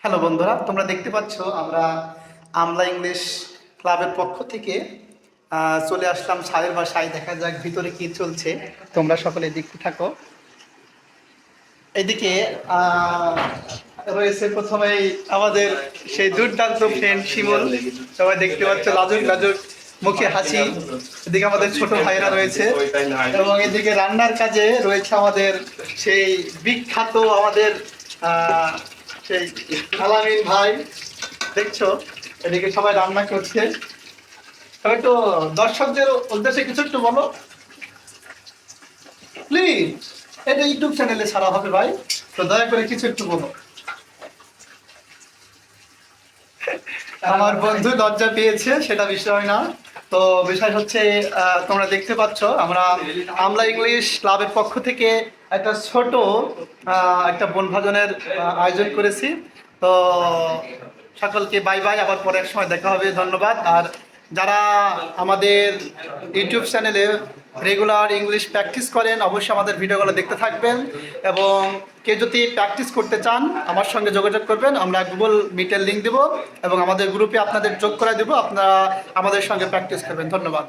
Hello বন্ধুরা, তোমরা দেখতে পাচ্ছ আমরা আমলা ইংলিশ ক্লাবের পক্ষ থেকে চলে আসলাম স্যারের বাসায়। দেখা যাক ভিতরে কি চলছে, তোমরা সকলে দেখতে থাকো। এদিকে রয়েছে প্রথমেই আমাদের সেই দুর্দান্ত ফ্রেন্ড শিমুল, সবাই দেখতে পাচ্ছ, লাজুক লাজুক মুখে হাসি। এদিকে আমাদের ছোট ভাইরা রয়েছে এবং এদিকে রান্নার কাজে রয়েছে আমাদের সেই বিখ্যাত আমাদের সেই আলামিন ভাই। দেখছো এদিকে সবাই রান্না করছে। তবে তো দর্শকদের উদ্দেশ্যে কিছু একটু বলো প্লিজ। এটা ইউটিউব চ্যানেলে ছাড়া হবে ভাই, তো দয়া করে কিছু একটু বলো। আমার বন্ধু লজ্জা পেয়েছে, সেটা বিষয় না। তো বিষয় হচ্ছে তোমরা দেখতে পাচ্ছ আমরা আমলা ইংলিশ ক্লাবের পক্ষ থেকে একটা ছোট একটা বনভোজনের আয়োজন করেছি। তো সকলকে বাই বাই, আবার পরে এক সময় দেখা হবে, ধন্যবাদ। আর যারা আমাদের ইউটিউব চ্যানেলে রেগুলার ইংলিশ প্র্যাকটিস করেন, অবশ্যই আমাদের ভিডিওগুলো দেখতে থাকবেন। এবং কেউ যদি প্র্যাকটিস করতে চান আমার সঙ্গে যোগাযোগ করবেন, আমরা গুগল মিটের লিঙ্ক দেবো এবং আমাদের গ্রুপে আপনাদের যোগ করে দেবো, আপনারা আমাদের সঙ্গে প্র্যাকটিস করবেন। ধন্যবাদ।